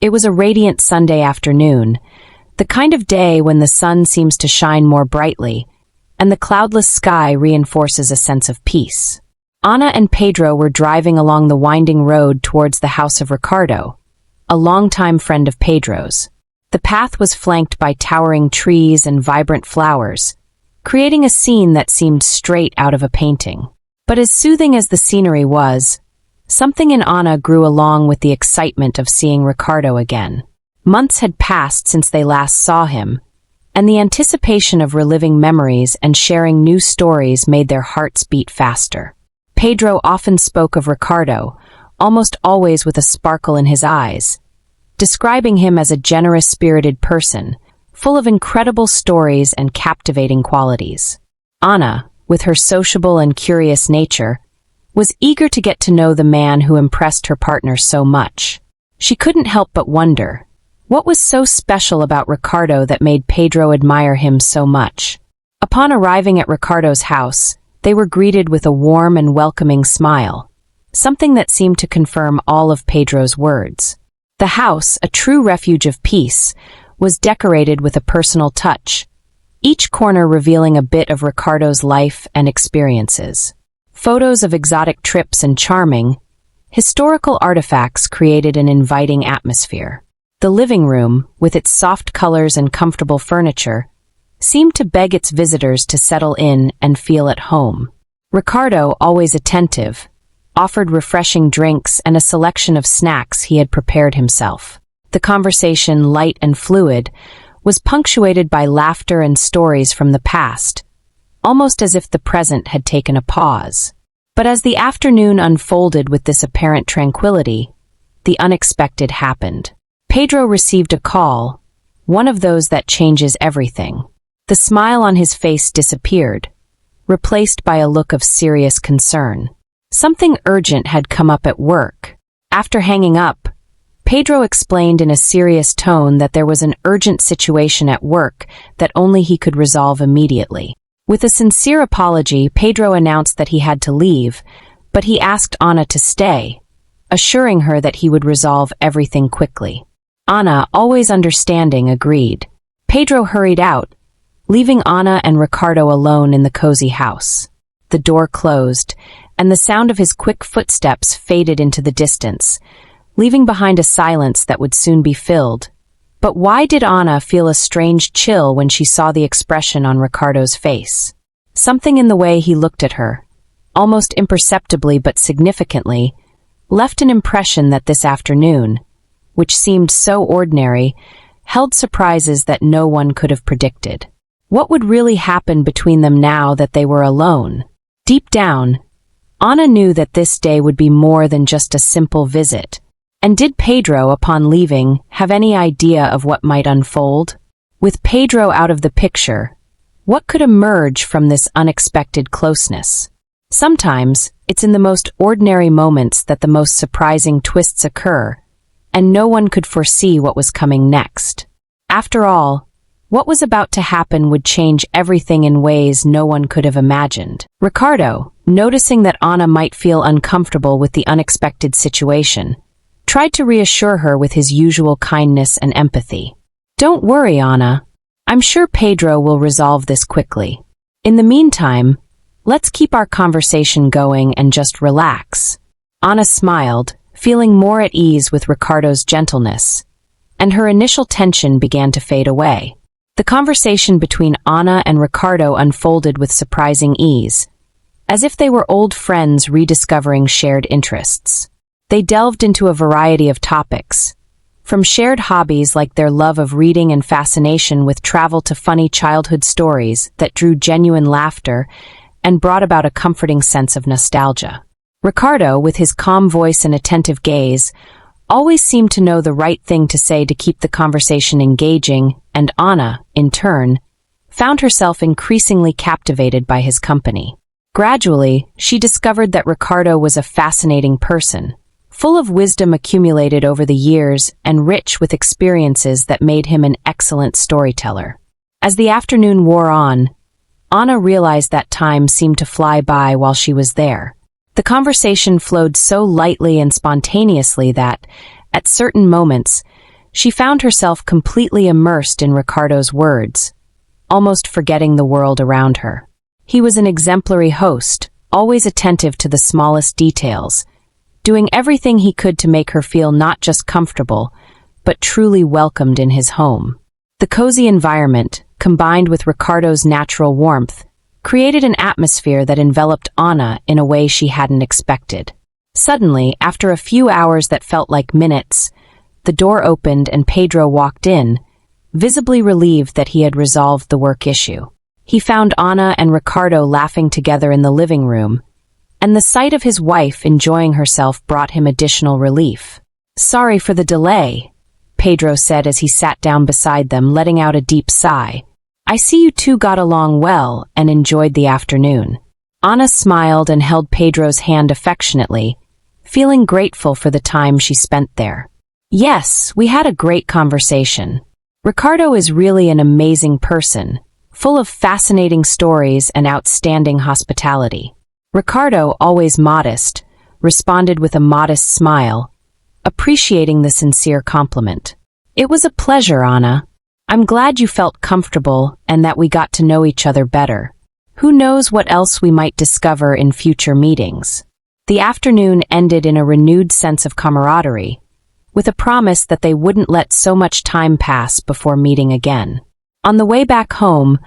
It was a radiant Sunday afternoon, the kind of day when the sun seems to shine more brightly, and the cloudless sky reinforces a sense of peace. Ana and Pedro were driving along the winding road towards the house of Ricardo, a longtime friend of Pedro's. The path was flanked by towering trees and vibrant flowers, creating a scene that seemed straight out of a painting. But as soothing as the scenery was, something in Ana grew along with the excitement of seeing Ricardo again. Months had passed since they last saw him, and the anticipation of reliving memories and sharing new stories made their hearts beat faster. Pedro often spoke of Ricardo, almost always with a sparkle in his eyes, describing him as a generous-spirited person, full of incredible stories and captivating qualities. Ana, with her sociable and curious nature, was eager to get to know the man who impressed her partner so much. She couldn't help but wonder, what was so special about Ricardo that made Pedro admire him so much? Upon arriving at Ricardo's house, they were greeted with a warm and welcoming smile, something that seemed to confirm all of Pedro's words. The house, a true refuge of peace, was decorated with a personal touch, each corner revealing a bit of Ricardo's life and experiences. Photos of exotic trips and charming, historical artifacts created an inviting atmosphere. The living room, with its soft colors and comfortable furniture, seemed to beg its visitors to settle in and feel at home. Ricardo, always attentive, offered refreshing drinks and a selection of snacks he had prepared himself. The conversation, light and fluid, was punctuated by laughter and stories from the past, almost as if the present had taken a pause. But as the afternoon unfolded with this apparent tranquility, the unexpected happened. Pedro received a call, one of those that changes everything. The smile on his face disappeared, replaced by a look of serious concern. Something urgent had come up at work. After hanging up, Pedro explained in a serious tone that there was an urgent situation at work that only he could resolve immediately. With a sincere apology, Pedro announced that he had to leave, but he asked Ana to stay, assuring her that he would resolve everything quickly. Ana, always understanding, agreed. Pedro hurried out, leaving Ana and Ricardo alone in the cozy house. The door closed, and the sound of his quick footsteps faded into the distance, leaving behind a silence that would soon be filled. But why did Ana feel a strange chill when she saw the expression on Ricardo's face? Something in the way he looked at her, almost imperceptibly but significantly, left an impression that this afternoon, which seemed so ordinary, held surprises that no one could have predicted. What would really happen between them now that they were alone? Deep down, Ana knew that this day would be more than just a simple visit. And did Pedro, upon leaving, have any idea of what might unfold? With Pedro out of the picture, what could emerge from this unexpected closeness? Sometimes, it's in the most ordinary moments that the most surprising twists occur, and no one could foresee what was coming next. After all, what was about to happen would change everything in ways no one could have imagined. Ricardo, noticing that Ana might feel uncomfortable with the unexpected situation, tried to reassure her with his usual kindness and empathy. "Don't worry, Ana. I'm sure Pedro will resolve this quickly. In the meantime, let's keep our conversation going and just relax." Ana smiled, feeling more at ease with Ricardo's gentleness, and her initial tension began to fade away. The conversation between Ana and Ricardo unfolded with surprising ease, as if they were old friends rediscovering shared interests. They delved into a variety of topics, from shared hobbies like their love of reading and fascination with travel to funny childhood stories that drew genuine laughter and brought about a comforting sense of nostalgia. Ricardo, with his calm voice and attentive gaze, always seemed to know the right thing to say to keep the conversation engaging, and Ana, in turn, found herself increasingly captivated by his company. Gradually, she discovered that Ricardo was a fascinating person, full of wisdom accumulated over the years and rich with experiences that made him an excellent storyteller. As the afternoon wore on, Ana realized that time seemed to fly by while she was there. The conversation flowed so lightly and spontaneously that, at certain moments, She found herself completely immersed in Ricardo's words, almost forgetting the world around her. He was an exemplary host, always attentive to the smallest details, doing everything he could to make her feel not just comfortable, but truly welcomed in his home. The cozy environment, combined with Ricardo's natural warmth, created an atmosphere that enveloped Ana in a way she hadn't expected. Suddenly, after a few hours that felt like minutes, the door opened and Pedro walked in, visibly relieved that he had resolved the work issue. He found Ana and Ricardo laughing together in the living room, and the sight of his wife enjoying herself brought him additional relief. "Sorry for the delay," Pedro said as he sat down beside them, letting out a deep sigh. "I see you two got along well and enjoyed the afternoon." Ana smiled and held Pedro's hand affectionately, feeling grateful for the time she spent there. "Yes, we had a great conversation. Ricardo is really an amazing person, full of fascinating stories and outstanding hospitality." Ricardo, always modest, responded with a modest smile, appreciating the sincere compliment. "It was a pleasure, Ana. I'm glad you felt comfortable and that we got to know each other better. Who knows what else we might discover in future meetings." The afternoon ended in a renewed sense of camaraderie, with a promise that they wouldn't let so much time pass before meeting again. On the way back home,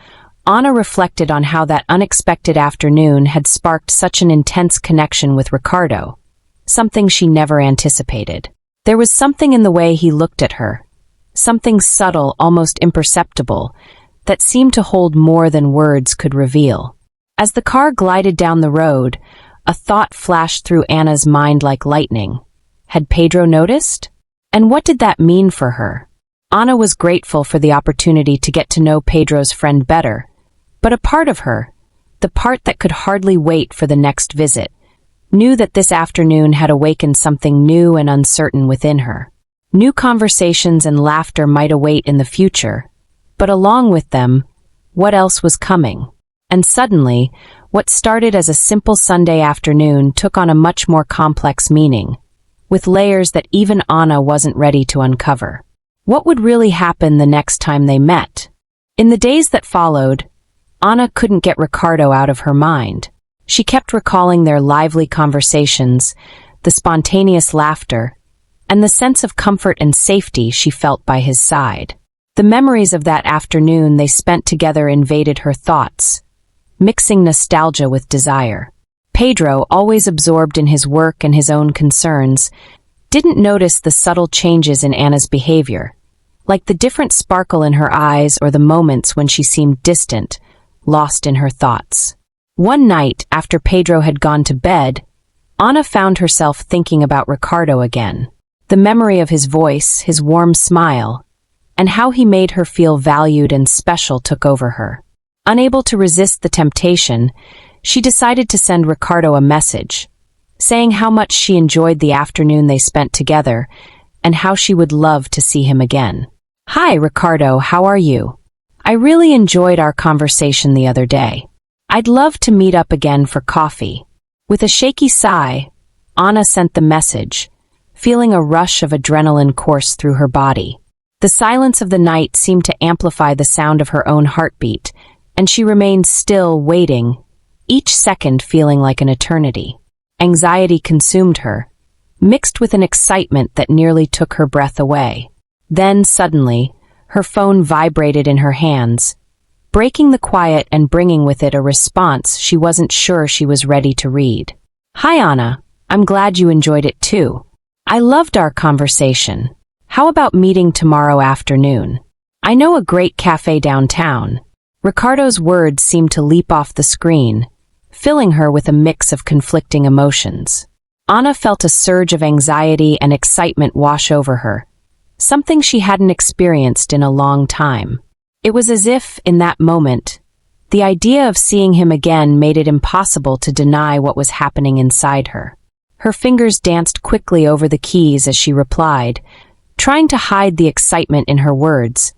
Ana reflected on how that unexpected afternoon had sparked such an intense connection with Ricardo, something she never anticipated. There was something in the way he looked at her, something subtle, almost imperceptible, that seemed to hold more than words could reveal. As the car glided down the road, a thought flashed through Ana's mind like lightning. Had Pedro noticed? And what did that mean for her? Ana was grateful for the opportunity to get to know Pedro's friend better, but a part of her, the part that could hardly wait for the next visit, knew that this afternoon had awakened something new and uncertain within her. New conversations and laughter might await in the future, but along with them, what else was coming? And suddenly, what started as a simple Sunday afternoon took on a much more complex meaning, with layers that even Ana wasn't ready to uncover. What would really happen the next time they met? In the days that followed, Ana couldn't get Ricardo out of her mind. She kept recalling their lively conversations, the spontaneous laughter, and the sense of comfort and safety she felt by his side. The memories of that afternoon they spent together invaded her thoughts, mixing nostalgia with desire. Pedro, always absorbed in his work and his own concerns, didn't notice the subtle changes in Ana's behavior, like the different sparkle in her eyes or the moments when she seemed distant, lost in her thoughts. One night, after Pedro had gone to bed, Ana found herself thinking about Ricardo again. The memory of his voice, his warm smile, and how he made her feel valued and special took over her. Unable to resist the temptation, she decided to send Ricardo a message, saying how much she enjoyed the afternoon they spent together and how she would love to see him again. "Hi, Ricardo, how are you? I really enjoyed our conversation the other day. I'd love to meet up again for coffee." With a shaky sigh, Ana sent the message, feeling a rush of adrenaline course through her body. The silence of the night seemed to amplify the sound of her own heartbeat, and she remained still, waiting, each second feeling like an eternity. Anxiety consumed her, mixed with an excitement that nearly took her breath away. Then, suddenly, her phone vibrated in her hands, breaking the quiet and bringing with it a response she wasn't sure she was ready to read. "Hi, Ana. I'm glad you enjoyed it too. I loved our conversation. How about meeting tomorrow afternoon? I know a great cafe downtown." Ricardo's words seemed to leap off the screen, filling her with a mix of conflicting emotions. Ana felt a surge of anxiety and excitement wash over her, something she hadn't experienced in a long time. It was as if, in that moment, the idea of seeing him again made it impossible to deny what was happening inside her. Her fingers danced quickly over the keys as she replied, trying to hide the excitement in her words,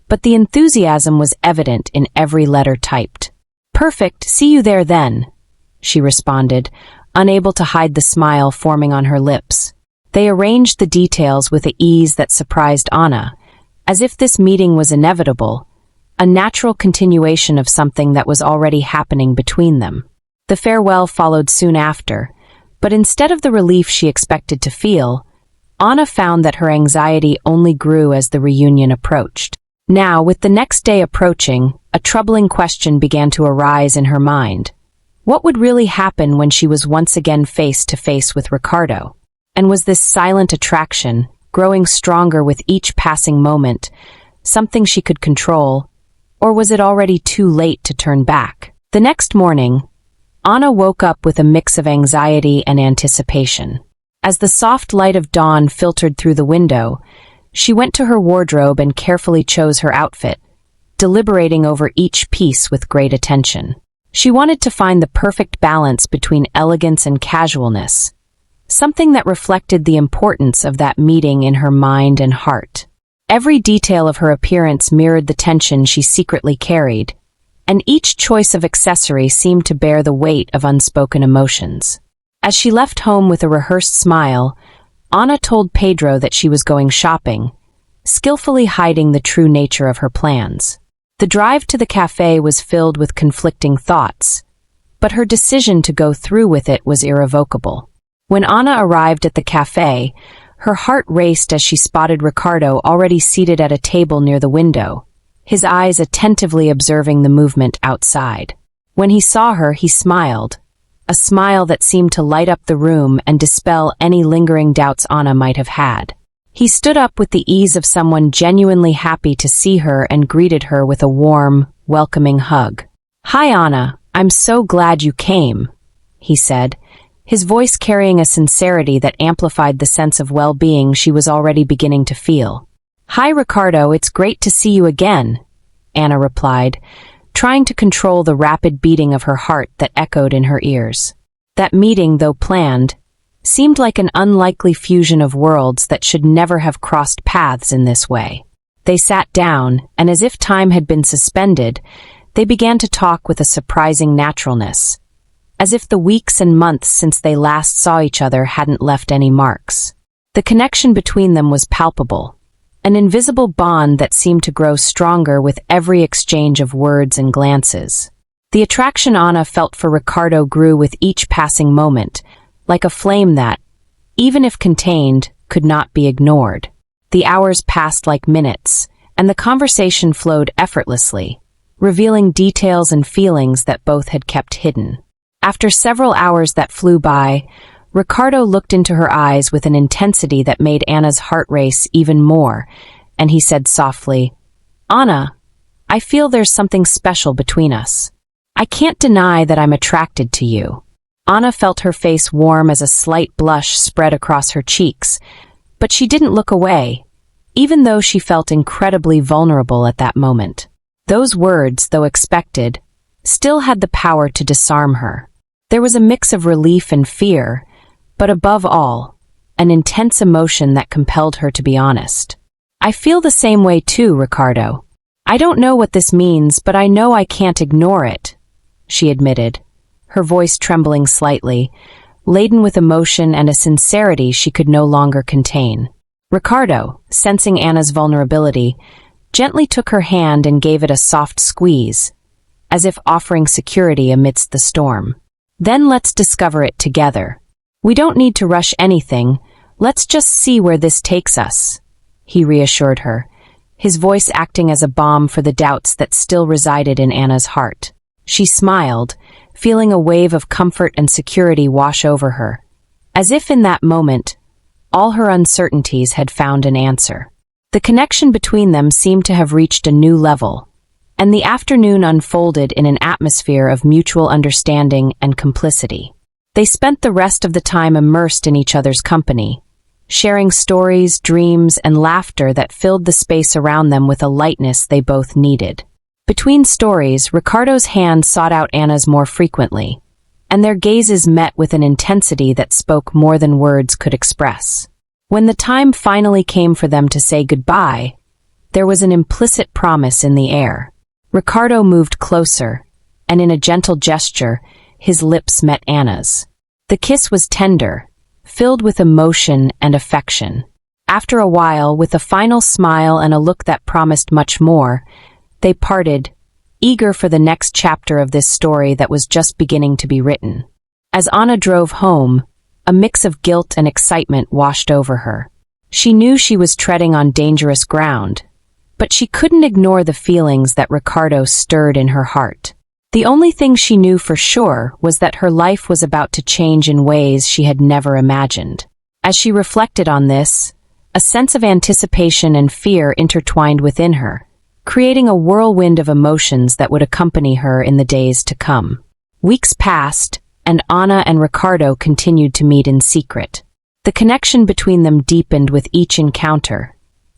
but the enthusiasm was evident in every letter typed. "Perfect, see you there then," she responded, unable to hide the smile forming on her lips. They arranged the details with an ease that surprised Ana, as if this meeting was inevitable, a natural continuation of something that was already happening between them. The farewell followed soon after, but instead of the relief she expected to feel, Ana found that her anxiety only grew as the reunion approached. Now, with the next day approaching, a troubling question began to arise in her mind. What would really happen when she was once again face to face with Ricardo? And was this silent attraction, growing stronger with each passing moment, something she could control, or was it already too late to turn back? The next morning, Ana woke up with a mix of anxiety and anticipation. As the soft light of dawn filtered through the window, she went to her wardrobe and carefully chose her outfit, deliberating over each piece with great attention. She wanted to find the perfect balance between elegance and casualness, something that reflected the importance of that meeting in her mind and heart. Every detail of her appearance mirrored the tension she secretly carried, and each choice of accessory seemed to bear the weight of unspoken emotions. As she left home with a rehearsed smile, Ana told Pedro that she was going shopping, skillfully hiding the true nature of her plans. The drive to the cafe was filled with conflicting thoughts, but her decision to go through with it was irrevocable. When Ana arrived at the cafe, her heart raced as she spotted Ricardo already seated at a table near the window, his eyes attentively observing the movement outside. When he saw her, he smiled, a smile that seemed to light up the room and dispel any lingering doubts Ana might have had. He stood up with the ease of someone genuinely happy to see her and greeted her with a warm, welcoming hug. "Hi, Ana, I'm so glad you came," he said, his voice carrying a sincerity that amplified the sense of well-being she was already beginning to feel. "Hi, Ricardo, it's great to see you again," Ana replied, trying to control the rapid beating of her heart that echoed in her ears. That meeting, though planned, seemed like an unlikely fusion of worlds that should never have crossed paths in this way. They sat down, and as if time had been suspended, they began to talk with a surprising naturalness, as if the weeks and months since they last saw each other hadn't left any marks. The connection between them was palpable, an invisible bond that seemed to grow stronger with every exchange of words and glances. The attraction Ana felt for Ricardo grew with each passing moment, like a flame that, even if contained, could not be ignored. The hours passed like minutes, and the conversation flowed effortlessly, revealing details and feelings that both had kept hidden. After several hours that flew by, Ricardo looked into her eyes with an intensity that made Ana's heart race even more, and he said softly, "Ana, I feel there's something special between us. I can't deny that I'm attracted to you." Ana felt her face warm as a slight blush spread across her cheeks, but she didn't look away, even though she felt incredibly vulnerable at that moment. Those words, though expected, still had the power to disarm her. There was a mix of relief and fear, but above all, an intense emotion that compelled her to be honest. "I feel the same way too, Ricardo. I don't know what this means, but I know I can't ignore it," she admitted, her voice trembling slightly, laden with emotion and a sincerity she could no longer contain. Ricardo, sensing Ana's vulnerability, gently took her hand and gave it a soft squeeze, as if offering security amidst the storm. "Then let's discover it together. We don't need to rush anything, let's just see where this takes us," he reassured her, his voice acting as a balm for the doubts that still resided in Ana's heart. She smiled, feeling a wave of comfort and security wash over her, as if in that moment, all her uncertainties had found an answer. The connection between them seemed to have reached a new level, and the afternoon unfolded in an atmosphere of mutual understanding and complicity. They spent the rest of the time immersed in each other's company, sharing stories, dreams, and laughter that filled the space around them with a lightness they both needed. Between stories, Ricardo's hand sought out Ana's more frequently, and their gazes met with an intensity that spoke more than words could express. When the time finally came for them to say goodbye, there was an implicit promise in the air. Ricardo moved closer, and in a gentle gesture, his lips met Ana's. The kiss was tender, filled with emotion and affection. After a while, with a final smile and a look that promised much more, they parted, eager for the next chapter of this story that was just beginning to be written. As Ana drove home, a mix of guilt and excitement washed over her. She knew she was treading on dangerous ground, but she couldn't ignore the feelings that Ricardo stirred in her heart. The only thing she knew for sure was that her life was about to change in ways she had never imagined. As she reflected on this, a sense of anticipation and fear intertwined within her, creating a whirlwind of emotions that would accompany her in the days to come. Weeks passed, and Ana and Ricardo continued to meet in secret. The connection between them deepened with each encounter,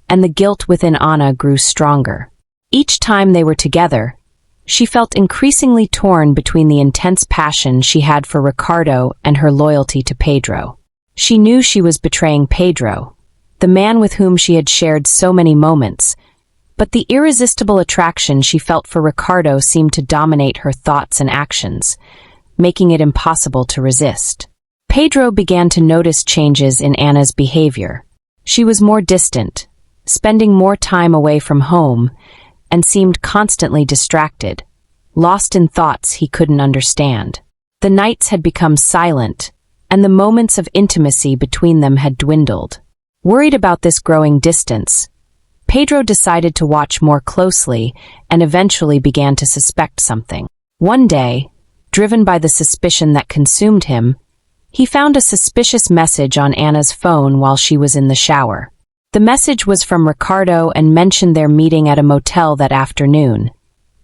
and the guilt within Ana grew stronger. Each time they were together, she felt increasingly torn between the intense passion she had for Ricardo and her loyalty to Pedro. She knew she was betraying Pedro, the man with whom she had shared so many moments, but the irresistible attraction she felt for Ricardo seemed to dominate her thoughts and actions, making it impossible to resist. Pedro began to notice changes in Ana's behavior. She was more distant, spending more time away from home, and seemed constantly distracted, lost in thoughts he couldn't understand. The nights had become silent, and the moments of intimacy between them had dwindled. Worried about this growing distance, Pedro decided to watch more closely and eventually began to suspect something. One day, driven by the suspicion that consumed him, he found a suspicious message on Ana's phone while she was in the shower. The message was from Ricardo and mentioned their meeting at a motel that afternoon,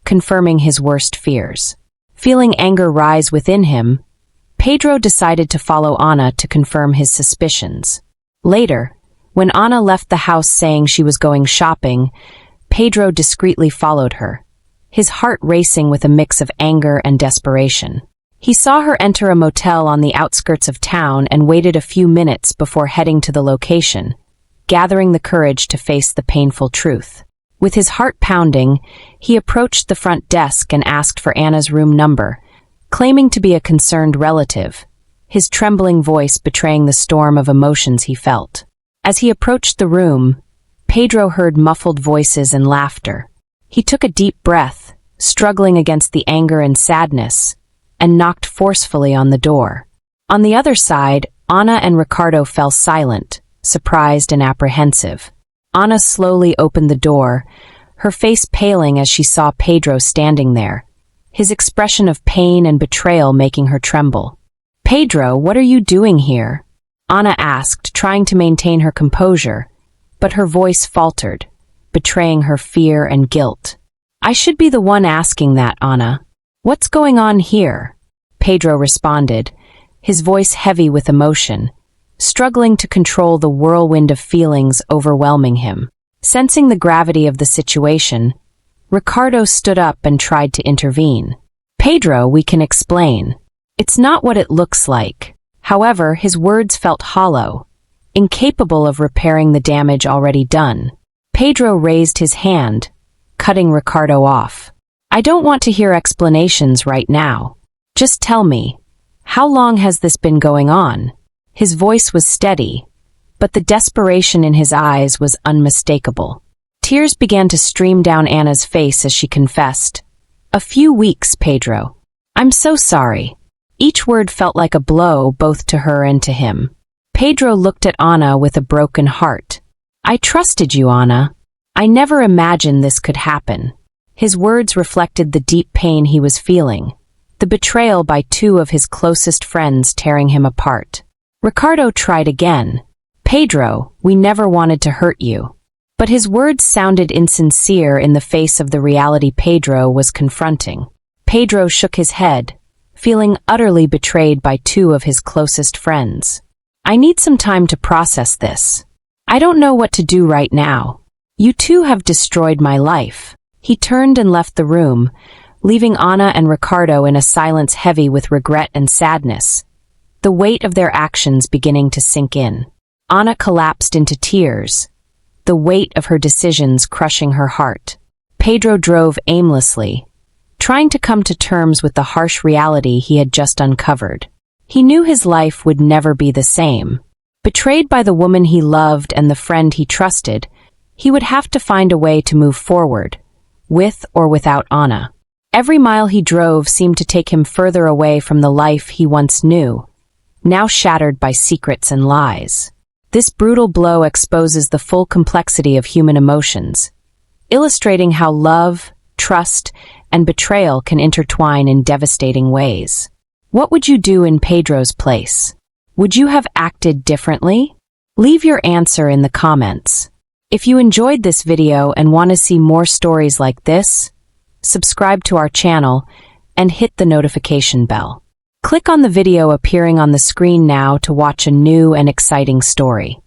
confirming his worst fears. Feeling anger rise within him, Pedro decided to follow Ana to confirm his suspicions. Later, when Ana left the house saying she was going shopping, Pedro discreetly followed her, his heart racing with a mix of anger and desperation. He saw her enter a motel on the outskirts of town and waited a few minutes before heading to the location, gathering the courage to face the painful truth. With his heart pounding, he approached the front desk and asked for Ana's room number, claiming to be a concerned relative, his trembling voice betraying the storm of emotions he felt. As he approached the room, Pedro heard muffled voices and laughter. He took a deep breath, struggling against the anger and sadness, and knocked forcefully on the door. On the other side, Ana and Ricardo fell silent, surprised and apprehensive. Ana slowly opened the door, her face paling as she saw Pedro standing there, his expression of pain and betrayal making her tremble. "Pedro, what are you doing here?" Ana asked, trying to maintain her composure, but her voice faltered, betraying her fear and guilt. "I should be the one asking that, Ana. What's going on here?" Pedro responded, his voice heavy with emotion, struggling to control the whirlwind of feelings overwhelming him. Sensing the gravity of the situation, Ricardo stood up and tried to intervene. "Pedro, we can explain. It's not what it looks like." However, his words felt hollow, incapable of repairing the damage already done. Pedro raised his hand, cutting Ricardo off. "I don't want to hear explanations right now. Just tell me, how long has this been going on?" His voice was steady, but the desperation in his eyes was unmistakable. Tears began to stream down Ana's face as she confessed, "A few weeks, Pedro. I'm so sorry." Each word felt like a blow both to her and to him. Pedro looked at Ana with a broken heart. "I trusted you, Ana. I never imagined this could happen." His words reflected the deep pain he was feeling, the betrayal by two of his closest friends tearing him apart. Ricardo tried again. "Pedro, we never wanted to hurt you." But his words sounded insincere in the face of the reality Pedro was confronting. Pedro shook his head, feeling utterly betrayed by two of his closest friends. "I need some time to process this. I don't know what to do right now. You two have destroyed my life." He turned and left the room, leaving Ana and Ricardo in a silence heavy with regret and sadness, the weight of their actions beginning to sink in. Ana collapsed into tears, the weight of her decisions crushing her heart. Pedro drove aimlessly, trying to come to terms with the harsh reality he had just uncovered. He knew his life would never be the same. Betrayed by the woman he loved and the friend he trusted, he would have to find a way to move forward, with or without Ana. Every mile he drove seemed to take him further away from the life he once knew, now shattered by secrets and lies. This brutal blow exposes the full complexity of human emotions, illustrating how love, trust, and betrayal can intertwine in devastating ways. What would you do in Pedro's place? Would you have acted differently? Leave your answer in the comments. If you enjoyed this video and want to see more stories like this, subscribe to our channel and hit the notification bell. Click on the video appearing on the screen now to watch a new and exciting story.